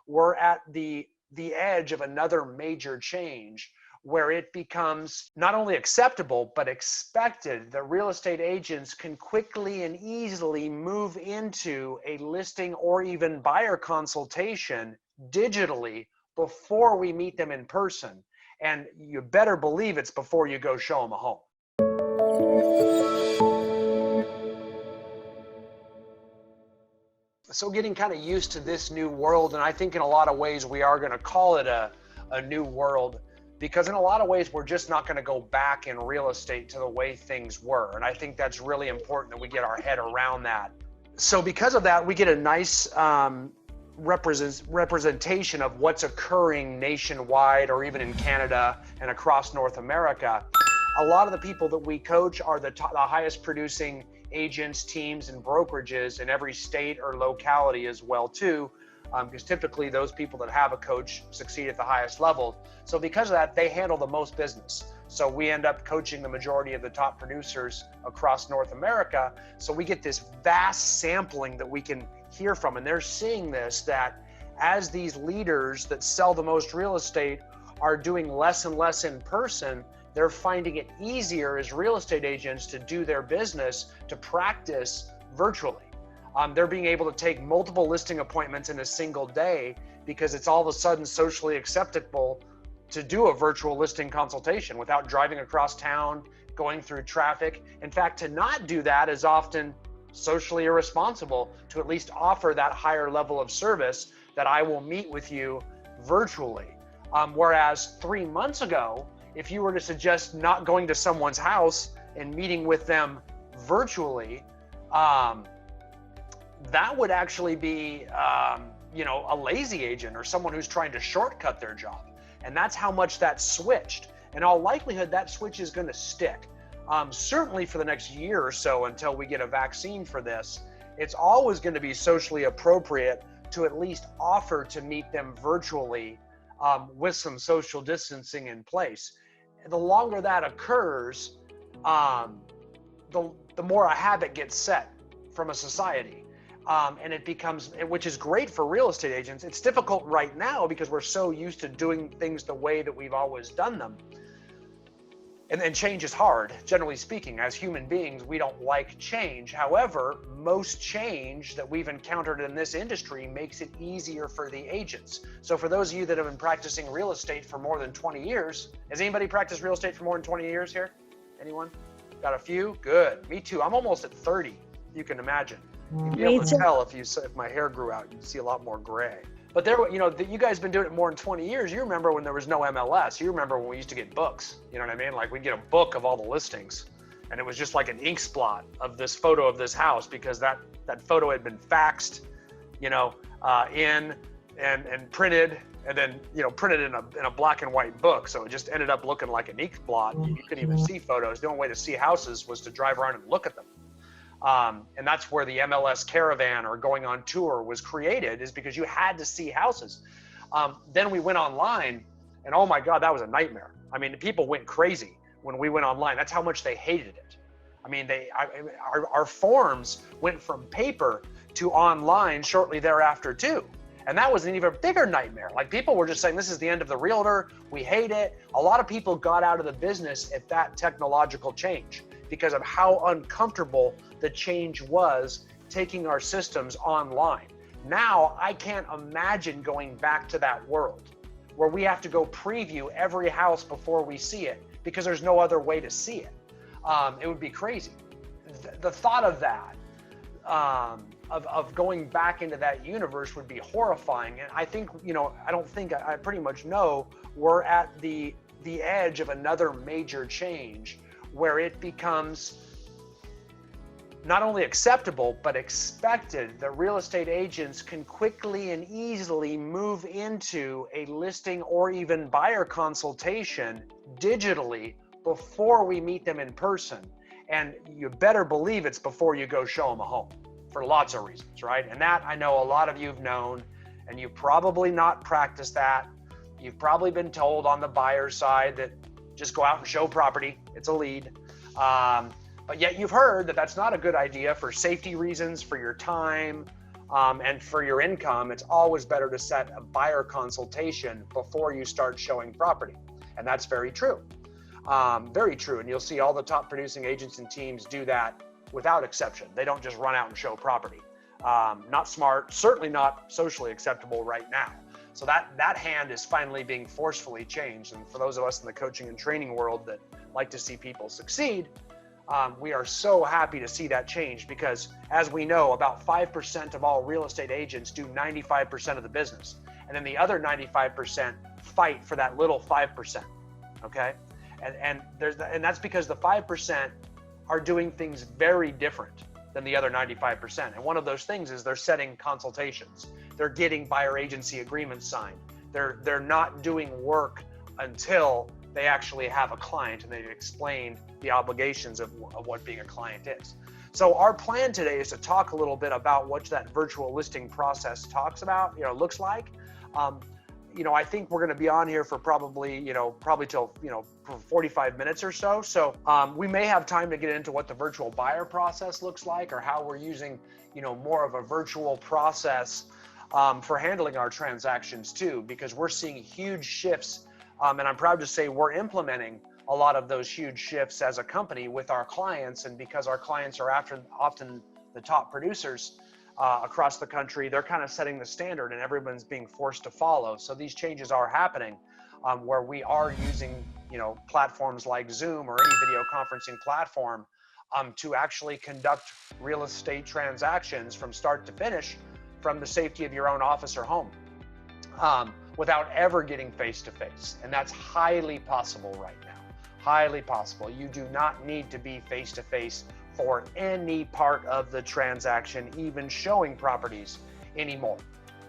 we're at the edge of another major change where it becomes not only acceptable, but expected that real estate agents can quickly and easily move into a listing or even buyer consultation digitally before we meet them in person. And you better believe it's before you go show them a home. So getting kind of used to this new world, and I think in a lot of ways we are going to call it a new world, because in a lot of ways we're just not going to go back in real estate to the way things were. And I think that's really important that we get our head around that. So because of that, we get a nice representation of what's occurring nationwide or even in Canada and across North America. A lot of the people that we coach are the highest producing agents, teams, and brokerages in every state or locality as well too, because typically those people that have a coach succeed at the highest level. So because of that, they handle the most business. So we end up coaching the majority of the top producers across North America. So we get this vast sampling that we can hear from, and they're seeing this, that as these leaders that sell the most real estate are doing less and less in person, they're finding it easier as real estate agents to do their business, to practice virtually. They're being able to take multiple listing appointments in a single day because it's all of a sudden socially acceptable to do a virtual listing consultation without driving across town, going through traffic. In fact, to not do that is often socially irresponsible, to at least offer that higher level of service that I will meet with you virtually. Whereas 3 months ago, if you were to suggest not going to someone's house and meeting with them virtually, that would actually be, a lazy agent or someone who's trying to shortcut their job. And that's how much that switched. In all likelihood, that switch is going to stick. Certainly for the next year or so until we get a vaccine for this, it's always going to be socially appropriate to at least offer to meet them virtually with some social distancing in place. The longer that occurs, the more a habit gets set from a society. And it becomes, which is great for real estate agents. It's difficult right now because we're so used to doing things the way that we've always done them. And change is hard, generally speaking. As human beings, we don't like change. However, most change that we've encountered in this industry makes it easier for the agents. So for those of you that have been practicing real estate for more than 20 years, has anybody practiced real estate for more than 20 years here? Anyone? Got a few? Good. Me too. I'm almost at 30, you can imagine. You'd be able to tell if my hair grew out, you'd see a lot more gray. But you guys have been doing it more than 20 years. You remember when there was no MLS. You remember when we used to get books. You know what I mean? Like we'd get a book of all the listings, and it was just like an ink splot of this photo of this house because that photo had been faxed, in and printed, and then printed in a black and white book. So it just ended up looking like an ink blot. You couldn't even see photos. The only way to see houses was to drive around and look at them. And that's where the MLS caravan or going on tour was created, is because you had to see houses. Then we went online, and oh my God, that was a nightmare. I mean, people went crazy when we went online. That's how much they hated it. I mean, our forms went from paper to online shortly thereafter too. And that was an even bigger nightmare. Like people were just saying, this is the end of the realtor. We hate it. A lot of people got out of the business at that technological change because of how uncomfortable the change was taking our systems online. Now, I can't imagine going back to that world where we have to go preview every house before we see it because there's no other way to see it. It would be crazy. The thought of that, of going back into that universe would be horrifying. And I think, I pretty much know we're at the edge of another major change where it becomes not only acceptable, but expected that real estate agents can quickly and easily move into a listing or even buyer consultation digitally before we meet them in person. And you better believe it's before you go show them a home for lots of reasons, right? And that I know a lot of you have known, and you've probably not practiced that. You've probably been told on the buyer side that just go out and show property, it's a lead. But yet you've heard that that's not a good idea for safety reasons, for your time, And for your income, it's always better to set a buyer consultation before you start showing property. And that's very true. Very true. And you'll see all the top producing agents and teams do that without exception. They don't just run out and show property. Not smart, certainly not socially acceptable right now. So that hand is finally being forcefully changed. And for those of us in the coaching and training world that like to see people succeed, we are so happy to see that change, because as we know, about 5% of all real estate agents do 95% of the business. And then the other 95% fight for that little 5%, okay? And that's because the 5% are doing things very different than the other 95%. And one of those things is they're setting consultations. They're getting buyer agency agreements signed. They're not doing work until they actually have a client and they've explained the obligations of what being a client is. So our plan today is to talk a little bit about what that virtual listing process talks about, looks like. I think we're going to be on here for probably till, for 45 minutes or so. So we may have time to get into what the virtual buyer process looks like, or how we're using, more of a virtual process for handling our transactions too, because we're seeing huge shifts. And I'm proud to say we're implementing a lot of those huge shifts as a company with our clients. And because our clients are often the top producers across the country, they're kind of setting the standard and everyone's being forced to follow. So these changes are happening where we are using, platforms like Zoom or any video conferencing platform to actually conduct real estate transactions from start to finish from the safety of your own office or home without ever getting face-to-face. And that's highly possible right now. Highly possible. You do not need to be face-to-face for any part of the transaction, even showing properties anymore.